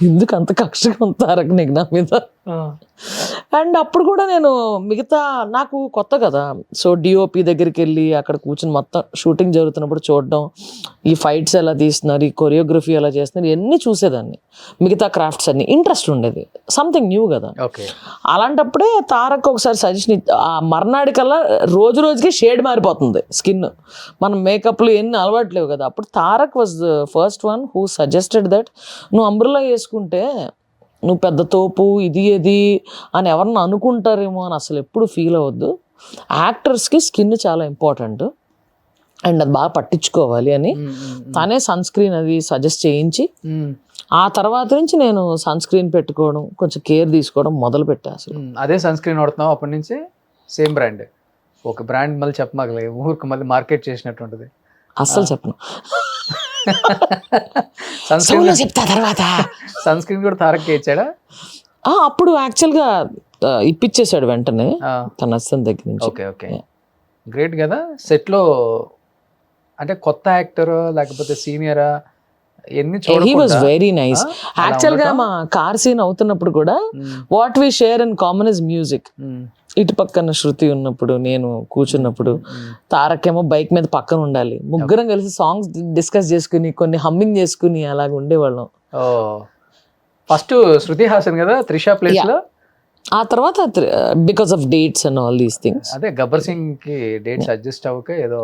ఎందుకు అంత కక్షగా ఉంటారు నీకు నా మీద? అండ్ అప్పుడు కూడా నేను మిగతా నాకు కొత్త కదా, సో డిఓపి దగ్గరికి వెళ్ళి అక్కడ కూర్చొని మొత్తం షూటింగ్ జరుగుతున్నప్పుడు చూడడం, ఈ ఫైట్స్ ఎలా తీస్తున్నారు, ఈ కొరియోగ్రఫీ ఎలా చేస్తున్నారు, ఇవన్నీ చూసేదాన్ని. మిగతా క్రాఫ్ట్స్ అన్ని ఇంట్రెస్ట్ ఉండేది, సంథింగ్ న్యూ కదా. ఓకే. అలాంటప్పుడే తారక్ ఒకసారి సజెషన్, ఆ మర్నాడికల్లా రోజు రోజుకి షేడ్ మారిపోతుంది స్కిన్, మనం మేకప్లు ఎన్ని అలవాట్లేవు కదా. అప్పుడు Tarak was the first one who suggested that నువ్వు అంబ్రెల్లా వేసుకుంటే నువ్వు పెద్ద తోపు ఇది ఏది అని ఎవరన్నా అనుకుంటారేమో అని అసలు ఎప్పుడు ఫీల్ అవ్వద్దు, యాక్టర్స్కి స్కిన్ చాలా ఇంపార్టెంట్ అండ్ అది బాగా పట్టించుకోవాలి అని తనే సన్ స్క్రీన్ అది సజెస్ట్ చేయించి, ఆ తర్వాత నుంచి నేను సన్ స్క్రీన్ పెట్టుకోవడం, కొంచెం కేర్ తీసుకోవడం మొదలు పెట్టా. అసలు అదే సన్ స్క్రీన్ వాడుతున్నావు అప్పటి నుంచి? Same brand? ఒక బ్రాండ్ మళ్ళీ చెప్పమాగలే, ఊరికి మళ్ళీ మార్కెట్ చేసినట్టుంటది. అస్సలు చెప్పను, సన్ స్క్రీన్ చెప్తా తర్వాత. సన్ స్క్రీన్ కూడా తారక్ ఇచ్చాడా? అప్పుడు యాక్చువల్గా ఇప్పించేశాడు వెంటనే తన అసిస్టెంట్ దగ్గర నుంచి. ఓకే ఓకే, గ్రేట్ కదా. సెట్లో అంటే కొత్త యాక్టర్ లేకపోతే సీనియరా ఎన్ని హీ వాజ్ వెరీ నైస్. యాక్చువల్గా మా కార్ సీన్ అవుతున్నప్పుడు కూడా what we share in common is music. ఇటు పక్కన శృతి ఉన్నప్పుడు, నేను కూర్చున్నప్పుడు, తారక్ ఏమో బైక్ మీద పక్కన ఉండాలి, ముగ్గురం కలిసి సాంగ్స్ డిస్కస్ చేసుకుని కొన్ని హమ్మింగ్ చేసుకుని అలాగ ఉండేవాళ్ళం. ఫస్ట్ శృతి హాసన్ కదా త్రిష ప్లేస్ లో, ఆ తర్వాత because of dates and all these things. అదే గబ్బర్ సింగ్ కి డేట్స్ అడ్జస్ట్ అవ్వక ఏదో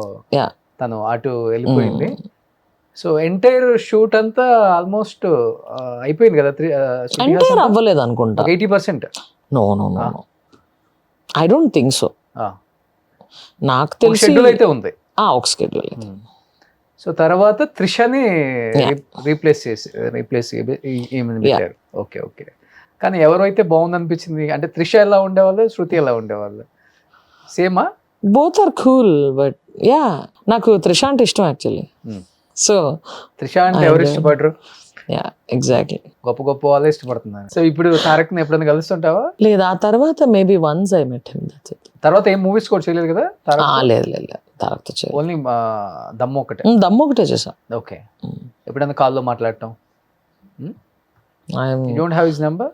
తను అటు వెళ్ళిపోయింది. సో ఎంటైర్ షూట్ అంతా ఆల్మోస్ట్ అయిపోయింది కదా? ఎంటైర్ అవ్వలేదు అనుకుంటా, 80%. No no no no, I don't think so. నాకు తెలిసి షెడ్యూల్ అయితే ఉంది, ఒక షెడ్యూల్. సో తర్వాత త్రిషని రీప్లేస్ పెట్టారు. Okay okay. కానీ ఎవరైతే బాగుంది అనిపించింది అంటే త్రిష ఎలా ఉండేవాళ్ళు, శృతి ఎలా ఉండేవాళ్ళు? సేమా? Both are cool, but yeah నాకు త్రిష అంటే ఇష్టం యాక్చువల్లీ. సో త్రిష అంటే ఎవరు ఇష్టపడరు? యా ఎగ్జాక్ట్లీ, గొప్ప గొప్ప వాళ్ళే ఇష్టపడుతున్నారు. సో ఇప్పుడు తారక్ ని ఎప్పుడైనా కలుస్తుంటావా? లేదు, ఆ తర్వాత maybe once I met him, that's it. తర్వాత ఏం మూవీస్ కూడా చేయలేదు కదా తారక్? లేదు లేదు, తారక్తో చేయలేదు, ఓన్లీ దమ్ము ఒకటే. దమ్ము ఒకటే చేసా. ఓకే. ఎప్పుడైనా కాల్లో మాట్లాడటం? You don't have his number?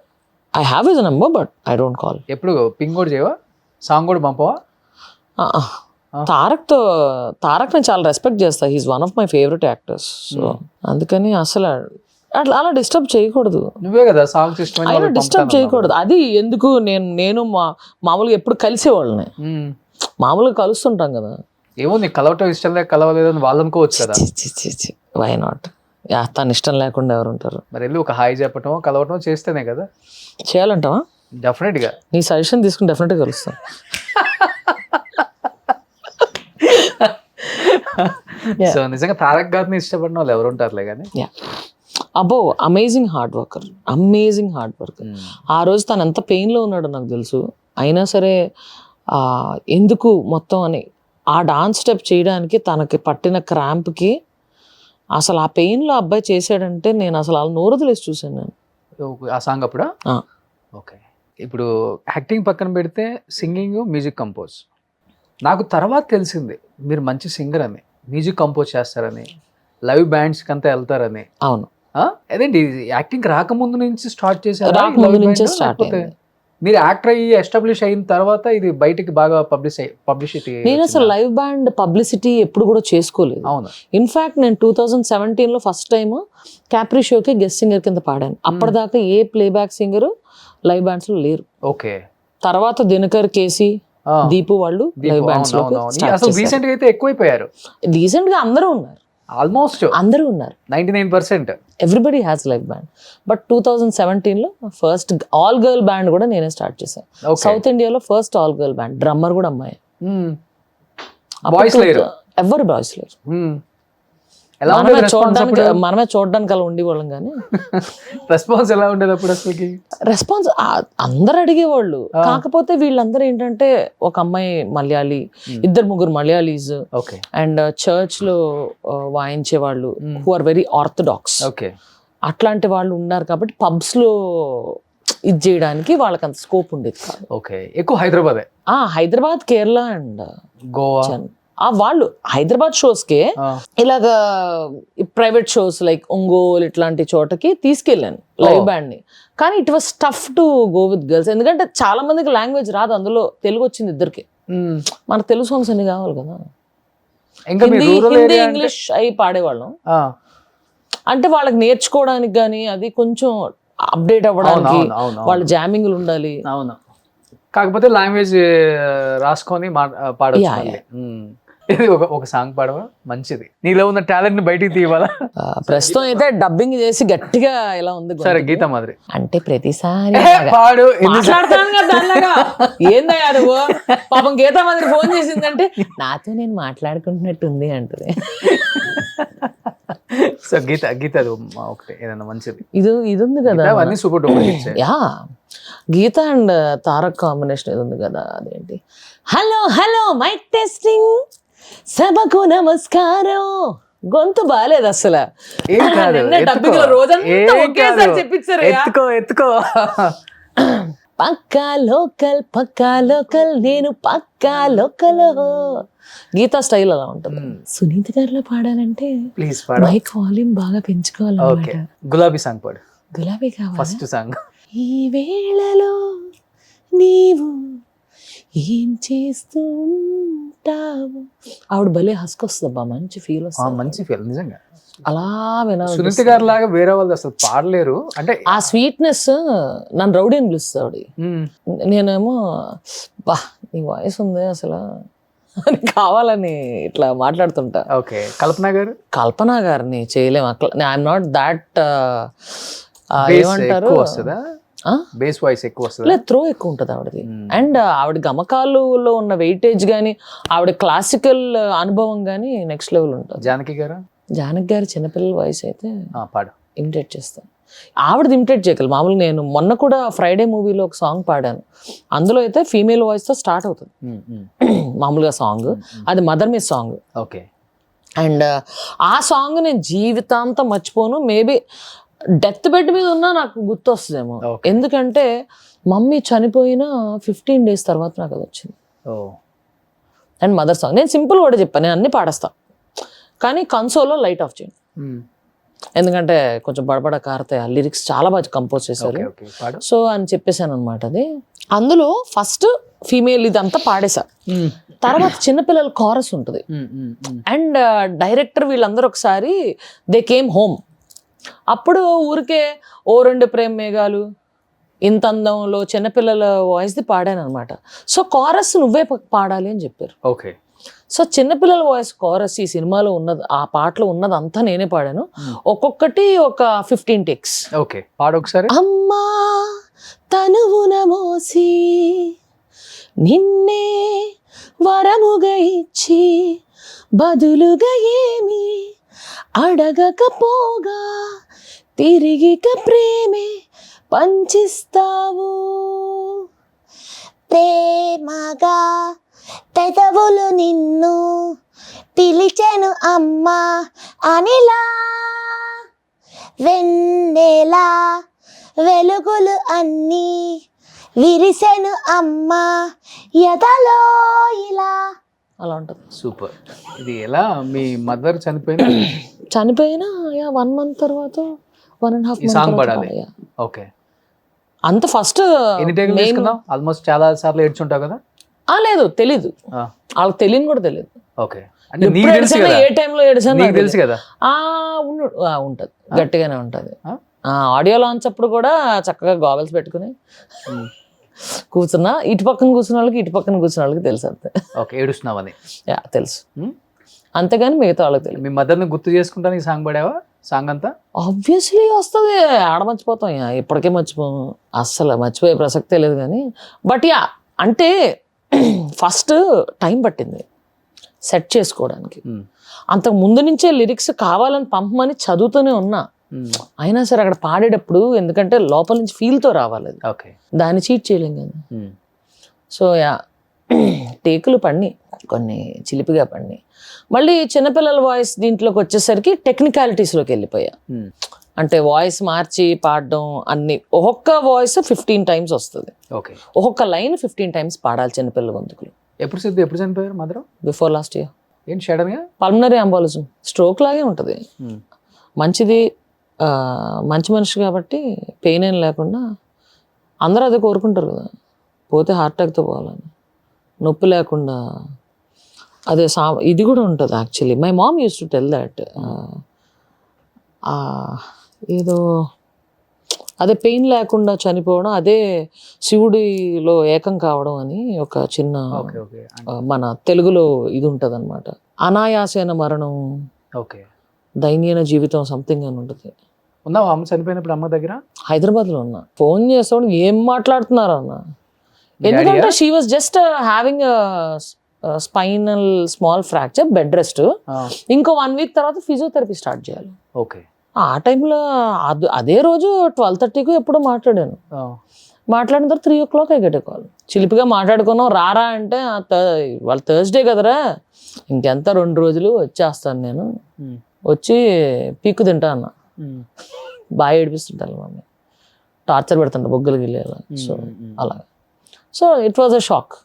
I have his number but I don't call. ఎప్పుడు పింగ్ కూడా చేయవా, సాంగ్ కూడా పంపవా? తారక్ నేను చాలా రెస్పెక్ట్ చేస్తా, he's one of my favourite actors. So అందుకని అసలు అలా డిస్టర్బ్ చేయకూడదు. నువ్వే కదా సాంగ్స్ ఇష్టం, అయినా డిస్టర్బ్ చేయకూడదు. అది ఎందుకు, నేను మామూలుగా ఎప్పుడు కలిసేవాళ్ళని, మామూలుగా కలుస్తుంటాం కదా. ఏమో నీకు కలవటం ఇష్టం లేక కలవలేదు అని వాళ్ళు అనుకోవచ్చు కదా. Why not? తను ఇష్టం లేకుండా ఎవరు ఉంటారు? మరి వెళ్ళి ఒక హాయ్ చెప్పటం కలవటం చేస్తేనే కదా. చేయాలంటావా? డెఫినెట్ గా నీ సజెషన్ తీసుకుని డెఫినెట్ గా కలుస్తాను. సో నిజంగా తారక్ గారిని ఇష్టపడిన వాళ్ళు ఎవరు ఉంటారులే కానీ. అబ్బో, amazing hard worker, amazing hard worker. ఆ రోజు తను ఎంత పెయిన్లో ఉన్నాడో నాకు తెలుసు, అయినా సరే ఎందుకు మొత్తం అని ఆ డాన్స్ స్టెప్ చేయడానికి తనకి పట్టిన క్రాంప్కి అసలు ఆ పెయిన్లో అబ్బాయి చేశాడంటే నేను అసలు వాళ్ళ నోరు తెలిసి చూశాను నేను ఆ సాంగ్ అప్పుడు. ఓకే. ఇప్పుడు యాక్టింగ్ పక్కన పెడితే సింగింగ్, మ్యూజిక్ కంపోజ్. నాకు తర్వాత తెలిసింది మీరు మంచి సింగర్ అని, మ్యూజిక్ కంపోజ్ చేస్తారని, లైవ్ బ్యాండ్స్కి అంతా వెళ్తారని. అవును. అదేంటి యాక్టింగ్ రాకముందు నుంచి స్టార్ట్ చేశారు? రాకముందు నుంచే స్టార్ట్ అయింది. మీరు యాక్టర్ అయ్యి ఎస్టాబ్లిష్ అయిన తర్వాత ఇది బయటికి బాగా పబ్లిసిటీ. నేను అసలు లైవ్ బ్యాండ్ పబ్లిసిటీ ఎప్పుడు కూడా చేసుకోలేదు. అవును. ఇన్ఫాక్ట్ నేను 2017లో ఫస్ట్ టైం క్యాప్రీ షోకి గెస్ట్ సింగర్ కింద పాడాను. అప్పటిదాకా ఏ ప్లేబ్యాక్ సింగర్ లైవ్ బ్యాండ్స్ లో లేరు. ఓకే. తర్వాత దినకర్, కేసీ, దీపు వాళ్ళు లైవ్ బ్యాండ్స్ లో రీసెంట్ గా అయితే ఎక్కువైపోయారు. రీసెంట్ గా అందరూ ఉన్నారు, ఆల్మోస్ట్ అందరూ ఉన్నారు, 99%. Everybody has live band. But 2017లో ఫస్ట్ ఆల్ గర్ల్ బ్యాండ్ కూడా నేనే స్టార్ట్ చేశాను. సౌత్ ఇండియాలో first all girl band, drummer కూడా అమ్మాయి. బాయ్స్ లేరు, ఎవరు బాయ్స్ లేరు. మనమే చూడడానికి అలా ఉండేవాళ్ళం కానీ రెస్పాన్స్ ఎలా ఉండేది అప్పుడు? అసలుకి రెస్పాన్స్ అందరు అడిగేవాళ్ళు. కాకపోతే వీళ్ళందరూ ఏంటంటే ఒక అమ్మాయి మలయాళీ, ఇద్దరు ముగ్గురు మలయాళీస్, అండ్ చర్చ్ లో వాయించే వాళ్ళు హూ ఆర్ వెరీ ఆర్థడాక్స్, అట్లాంటి వాళ్ళు ఉన్నారు. కాబట్టి పబ్స్ లో ఇది చేయడానికి వాళ్ళకి అంత స్కోప్ ఉండేది కాదు. ఓకే. ఎక్కువ హైదరాబాదే. హైదరాబాద్, కేరళ అండ్ గోవా వాళ్ళు హైదరాబాద్ షోస్కే ఇలాగా ప్రైవేట్ షోస్ లైక్ ఒంగోలు ఇట్లాంటి చోటకి తీసుకెళ్ళాను లైవ్ బ్యాండ్ ని. కానీ it was tough to go with girls, ఎందుకంటే చాలా మందికి లాంగ్వేజ్ రాదు, అందులో తెలుగు వచ్చింది ఇద్దరికి. మనకు తెలుగు సాంగ్స్ అన్ని కావాలి కదా, ఇంకా హిందీ ఇంగ్లీష్ అయి పాడేవాళ్ళం. అంటే వాళ్ళకి నేర్చుకోవడానికి కానీ అది కొంచెం అప్డేట్ అవ్వడానికి వాళ్ళ జామింగ్లు ఉండాలి. అవును, కాకపోతే లాంగ్వేజ్ రాసుకొని పాడవచ్చు. ఇది ఒక సాంగ్ పాడవా? మంచిది, నీలో ఉన్న టాలెంట్ ని బయటికి తీయాలా? ప్రస్తుతం అయితే డబ్బింగ్ చేసి గట్టిగా ఇలా ఉంది. సరే, గీత మాదిరి అంటే ప్రతిసారి పాడు. ఏందయ్యా నువ్వు? పాపం గీత మాదిరి ఫోన్ చేసిందంటే నాతో నేను మాట్లాడుకుంటున్నట్టుంది అంటది. సో గీత అది ఒకటి ఏదైనా మంచిది. ఇది ఉంది కదా, అవన్నీ super duper hits. Yeah, Geetha and Tarak combination ఇది ఉంది కదా, అదేంటి హలో హలో మైక్ టెస్టింగ్ సభకు నమస్కారం. గొంతు బాగాలేదు అసలు. డబ్బింగ్ రోజంతా ఒకేసారి చెప్పించారు. ఎత్తుకో పక్కా లోకల్ నేను పక్కా లోకల్. గీతా స్టైల్ అలా ఉంటుంది. సునీత గారిలో పాడాలంటే ప్లీజ్ మైక్ వాల్యూమ్ బాగా పెంచుకోవాలి. గులాబీ సాంగ్ పాడు. గులాబీ కావాలి ఫస్ట్ సాంగ్. ఈ వేళలో నీవు ఏం చేస్తూ ఉంటావు. ఆవిడ భలే హస్కొస్తుందబ్బా, మంచి ఫీల్ వస్తుంది. మంచి ఫీల్ నిజంగా. అలా వినాలి. సునీత గారి లాగా వేరే వాళ్ళు అసలు పాడలేరు. అంటే ఆ స్వీట్నెస్ నన్ను రౌడీ అని పిలుస్తుంది. నేనేమో బా నీ వాయిస్ ఉంది అసలు అని కావాలని ఇట్లా మాట్లాడుతుంటా. ఓకే, కల్పన గారిని చేయలేము అట్లా. ఐఎమ్ నాట్ దాట్ ఏమంటారు, బేస్ వాయిస్ ఎక్కువ వస్తుంది, లేదు త్రో ఎక్కువ ఉంటుంది ఆవిడది. అండ్ ఆవిడ గమకాలులో ఉన్న వెయిటేజ్ కానీ ఆవిడ క్లాసికల్ అనుభవం కానీ నెక్స్ట్ లెవెల్ ఉంటుంది. జానకి గారు చిన్నపిల్లల వాయిస్ అయితే ఇమిటేట్ చేస్తాను. ఆవిడది ఇమిటేట్ చేయగలరు మామూలుగా. నేను మొన్న కూడా ఫ్రైడే మూవీలో ఒక సాంగ్ పాడాను, అందులో అయితే ఫీమేల్ వాయిస్ తో స్టార్ట్ అవుతుంది మామూలుగా సాంగ్. అది mother miss song. Okay. And ఆ సాంగ్ నేను జీవితాంతం మర్చిపోను. మేబీ డెత్ బెడ్ మీద ఉన్నా నాకు గుర్తొస్తుందేమో, ఎందుకంటే మమ్మీ చనిపోయిన 15 days తర్వాత నాకు అది వచ్చింది. అండ్ మదర్ సాంగ్ నేను సింపుల్ కూడా చెప్పాను, నేను అన్ని పాడేస్తాను కానీ కన్సోల్లో లైట్ ఆఫ్ చేయండి, ఎందుకంటే కొంచెం బడబడ కారతాయి. ఆ లిరిక్స్ చాలా బాగా కంపోజ్ చేశారు. సో అని చెప్పేశాను అనమాట. అది అందులో ఫస్ట్ ఫీమేల్ ఇదంతా పాడేశా, తర్వాత చిన్నపిల్లల కారస్ ఉంటుంది. అండ్ డైరెక్టర్ వీళ్ళందరూ ఒకసారి దే కేమ్ హోమ్. అప్పుడు ఊరికే ఓ రెండు ప్రేమ మేఘాలు ఇంత అందంలో చిన్నపిల్లల వాయిస్ది పాడాను అనమాట. సో కారస్ నువ్వే పాడాలి అని చెప్పారు. ఓకే. సో చిన్నపిల్లల వాయిస్ కోరస్ ఈ సినిమాలో ఉన్నది, ఆ పాటలో ఉన్నది అంతా నేనే పాడాను. ఒక్కొక్కటి ఒక 15 takes. ఓకే, పాడు ఒకసారి. అమ్మా తనువున మోసి నిన్నే వరముగా ఇచ్చి బదులుగా ఏమి అడగకపోగా తిరిగిక ప్రేమే పంచిస్తావు. ప్రేమగా పెదవులు నిన్ను పిలిచెను అమ్మా అనిలా, వెన్నెలా వెలుగులు అన్నీ విరిసెను అమ్మా ఎదలో ఇలా. అలా ఉంటుంది. సూపర్. ఇది ఎలా మీ మదర్ చనిపోయిన 1 month తర్వాత 1.5 months సాంగ్ పాడాలి. ఓకే. అంత ఫస్ట్ ఆల్మోస్ట్ చాలా సార్లు ఏడ్చుంటావు కదా? లేదు, తెలీదు, వాళ్ళకి తెలియని కూడా తెలియదు. ఓకే. ఏ టైంలో ఏడ్చాను తెలుసు కదా? ఉంటది, గట్టిగానే ఉంటది. ఆడియో లాంచ్ అప్పుడు కూడా చక్కగా గాగల్స్ పెట్టుకుని కూర్చున్నా, ఇటు పక్కన కూర్చున్న వాళ్ళకి ఇటు పక్కన కూర్చున్న వాళ్ళకి తెలుసు అంతే. ఓకే, ఏడుస్తున్నావని తెలుసు, అంతేగాని మిగతా వాళ్ళకి తెలియదు. మీ మదర్ని గుర్తు చేసుకుంటాను ఈ సాంగ్ పాడావా? సాంగ్ అంతా ఆబ్వియస్లీ వస్తుంది, ఆడ మర్చిపోతాం, ఇప్పటికే మర్చిపోము, అస్సలు మర్చిపోయే ప్రసక్తే లేదు. కానీ బట్ అంటే ఫస్ట్ టైం పట్టింది సెట్ చేసుకోవడానికి. అంతకు ముందు నుంచే లిరిక్స్ కావాలని పంపమని చదువుతూనే ఉన్నా, అయినా సరే అక్కడ పాడేటప్పుడు ఎందుకంటే లోపల నుంచి ఫీల్తో రావాలి, దాన్ని చీట్ చేయలేం కదా. సో టేకులు పడిని, కొన్ని చిలిపిగా పడిని. మళ్ళీ చిన్నపిల్లల వాయిస్ దీంట్లోకి వచ్చేసరికి టెక్నికాలిటీస్లోకి వెళ్ళిపోయా. అంటే వాయిస్ మార్చి పాడడం అన్ని, ఒక్కొక్క వాయిస్ 15 టైమ్స్ వస్తుంది, ఓకే. ఒక్కొక్క లైన్ 15 టైమ్స్ పాడాలి చిన్నపిల్ల గొంతుకులు. ఎప్పుడు చనిపోయారు మదర్? Before last year. ఏంటి సడన్ గా? పల్మనరీ అంబాలిజం, స్ట్రోక్ లాగే ఉంటుంది. మంచిది, మంచి మనిషి కాబట్టి పెయిన్ ఏం లేకుండా, అందరూ అదే కోరుకుంటారు కదా, పోతే హార్ట్ అటాక్తో పోవాలని, నొప్పి లేకుండా. అదే ఇది కూడా ఉంటుంది actually. My mom use to tell that ఏదో అదే పెయిన్ లేకుండా చనిపోవడం, అదే శివుడిలో ఏకం కావడం అని ఒక చిన్న మన తెలుగులో ఇది ఉంటుంది అనమాట. అనాయాసైన మరణం, దైన్యన జీవితం సంథింగ్ అని ఉంటుంది. ఉన్నావా అమ్మ చనిపోయినప్పుడు అమ్మ దగ్గర? హైదరాబాద్లో ఉన్నా. ఫోన్ చేస్తాడు, ఏం మాట్లాడుతున్నారు అన్న, ఎందుకంటే she was just having spinal small fracture, bed rest. ఇంకో 1 వీక్ తర్వాత ఫిజియోథెరపీ స్టార్ట్ చేయాలి. ఓకే. ఆ టైంలో అదే రోజు 12:30కు ఎప్పుడో మాట్లాడాను. మాట్లాడిన తర్వాత 3 o'clock గెట్ కాల్. చిలిపిగా మాట్లాడుకున్నాం, రారా అంటే వాళ్ళు థర్స్డే కదరా, ఇంకెంత 2 రోజులు వచ్చేస్తాను నేను, వచ్చి పీక్కు తింటా అన్న. బాగా ఏడిపిస్తుంటాను మమ్మీ, టార్చర్ పెడుతుంటా బొగ్గలు గిల్లేలా. సో అలా, so it was a shock.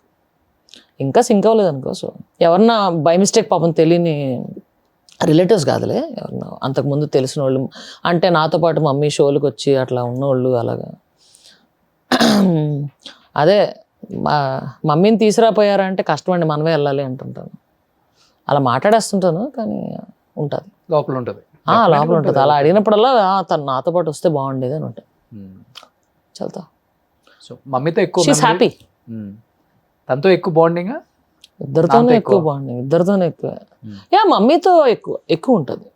ఇంకా సింక్ అవ్వలేదు అనుకో. సో ఎవరన్నా బై మిస్టేక్ పాపం తెలియని రిలేటివ్స్ కాదులే, ఎవరన్నా అంతకుముందు తెలిసిన వాళ్ళు, అంటే నాతో పాటు మమ్మీ షోలకు వచ్చి అట్లా ఉన్నవాళ్ళు అలాగా. అదే మమ్మీని తీసుకురాపోయారా అంటే కష్టం అండి, మనమే వెళ్ళాలి అంటుంటాను. అలా మాట్లాడేస్తుంటాను, కానీ ఉంటుంది లోపల ఉంటుంది, లోపల ఉంటుంది. అలా అడిగినప్పుడల్లా తను నాతో పాటు వస్తే బాగుండేది అని ఉంటుంది. చల్తా. సో మమ్మీతో ఎక్కువ హ్యాపీ, తనతో ఎక్కువ బాండింగ్, ఇద్దరితోనే ఎక్కువ బాండింగ్, ఇద్దరితోనే ఎక్కువ. మమ్మీతో ఎక్కువ ఉంటుంది,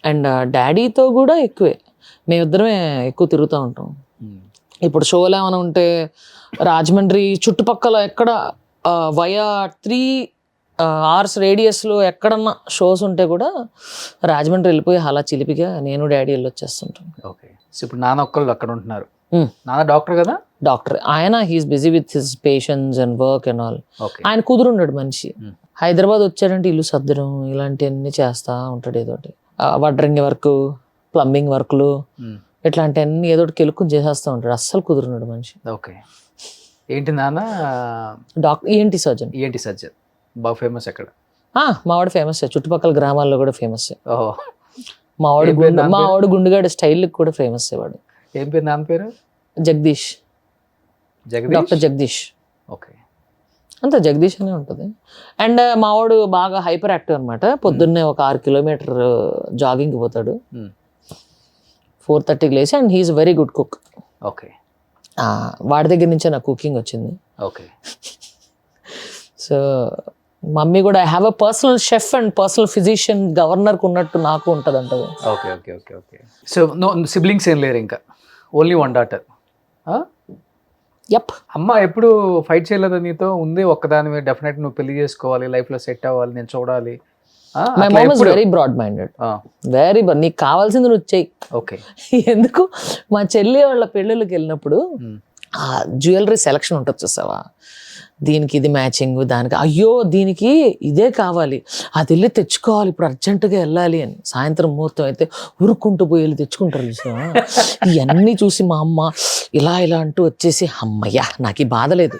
అండ్ డాడీతో కూడా ఎక్కువే. మేమిద్దరమే ఎక్కువ తిరుగుతూ ఉంటాం. ఇప్పుడు షోలు ఏమైనా ఉంటే రాజమండ్రి చుట్టుపక్కల ఎక్కడ వయా 3 hours రేడియస్లో ఎక్కడన్నా షోస్ ఉంటే కూడా రాజమండ్రి వెళ్ళిపోయి అలా చిలిపిగా నేను డాడీ వెళ్ళి వచ్చేస్తుంటాం. ఓకే. సో ఇప్పుడు నాన్న ఒక్కళ్ళు అక్కడ ఉంటున్నారు. నాన్న డాక్టర్ కదా? డాక్టర్ ఆయన. He is busy with his patients and work and all. ఆయన కుదురున్నాడు మనిషి. హైదరాబాద్ వచ్చాడంటే ఇల్లు సర్దడం ఇలాంటివన్నీ చేస్తా ఉంటాడు. ఏదోటి వడ్రంగి వర్క్, ప్లంబింగ్ వర్క్లు, ఇట్లాంటివన్నీ ఏదోటి కెలుక్కుని చేసేస్తూ ఉంటాడు. అస్సలు కుదురున్నాడు మనిషి. ఓకే. ఏంటి నాన్న? Doctor, ENT surgeon. ENT surgeon బాగా ఫేమస్ అక్కడ. మావాడు ఫేమస్, చుట్టుపక్కల గ్రామాల్లో కూడా ఫేమస్. ఓహో. మావాడు గుండుగాడు స్టైల్ కూడా ఫేమస్. వాడు ఏం పేరు? నాన్న పేరు? జగదీష్. డాక్టర్ జగదీష్. ఓకే. అంతే, జగదీష్ అనే ఉంటుంది. అండ్ మావాడు బాగా హైపర్ యాక్టివ్ అనమాట. పొద్దున్నే ఒక 6 kilometer జాగింగ్కి పోతాడు, 4:30కి లేచి. And he's very good cook. Okay. వాడి దగ్గర నుంచే నాకు కుకింగ్ వచ్చింది. ఓకే. సో మమ్మీ కూడా I have a personal chef and personal physician గవర్నర్కి ఉన్నట్టు నాకు ఉంటుంది అంటది. Okay okay okay okay. So no siblings ఏం లేరు ఇంకా? Only 1 daughter. యప్. అమ్మ ఎప్పుడు ఫైట్ చేయలేదు నీతో? ఉంది ఒక్కదాని, డెఫినెట్ నువ్వు పెళ్లి చేసుకోవాలి, లైఫ్లో సెట్ అవ్వాలి, నేను చూడాలి. My mom is very broad minded, very నీకు కావాల్సింది నువ్వు చెయ్యి. ఓకే. ఎందుకు మా చెల్లి వాళ్ళ పెళ్ళిళ్ళకి వెళ్ళినప్పుడు ఆ జ్యువెలరీ సెలక్షన్ ఉంటుంది చూసావా, దీనికి ఇది మ్యాచింగ్, దానికి అయ్యో దీనికి ఇదే కావాలి, అది వెళ్ళి తెచ్చుకోవాలి, ఇప్పుడు అర్జెంటుగా వెళ్ళాలి అని. సాయంత్రం ముహూర్తం అయితే ఉరుక్కుంటూ పోయి వెళ్ళి తెచ్చుకుంటారు చూసావా. ఇవన్నీ చూసి మా అమ్మ ఇలా ఇలా అంటూ వచ్చేసి, అమ్మయ్యా నాకు ఈ బాధ లేదు.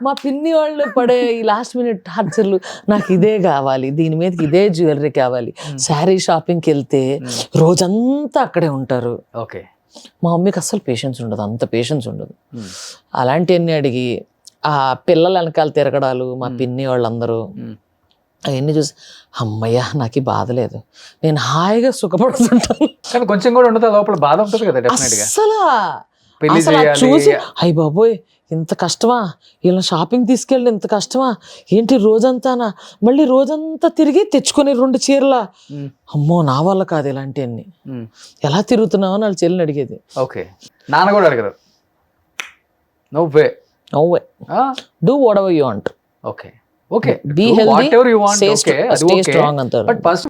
మా పిన్ని వాళ్ళు పడే ఈ లాస్ట్ మినిట్ టార్చర్లు, నాకు ఇదే కావాలి, దీని మీదకి ఇదే జ్యువెలరీ కావాలి. శారీ షాపింగ్కి వెళ్తే రోజంతా అక్కడే ఉంటారు. ఓకే. మా మమ్మీకి అస్సలు పేషెన్స్ ఉండదు, అంత పేషెన్స్ ఉండదు. అలాంటివన్నీ అడిగి ఆ పిల్లల వెనకాల తిరగడాలు, మా పిన్ని వాళ్ళందరూ అవన్నీ చూసి అమ్మయ్య నాకు ఈ బాధ లేదు, నేను హాయిగా సుఖపడుతుంటాను. కానీ కొంచెం కూడా ఉండదు, లోపల బాధ ఉంటుంది కదా డెఫినెట్గా. అసలు చూసి అయ్య బాబోయ్ ఇంత కష్టమా, ఇలా షాపింగ్ తీసుకెళ్ళి ఇంత కష్టమా ఏంటి రోజంతానా, మళ్ళీ రోజంతా తిరిగి తెచ్చుకొని 2 చీరలా, అమ్మో నా వల్ల కాదు ఇలాంటివన్నీ, ఎలా తిరుగుతున్నావు అని వాళ్ళ చెల్లిని అడిగేది. ఓకే. నాన్న కూడా అడగదు? No way do whatever you want. Okay okay. Be healthy, whatever you want, okay, stay strong అంటారు. But first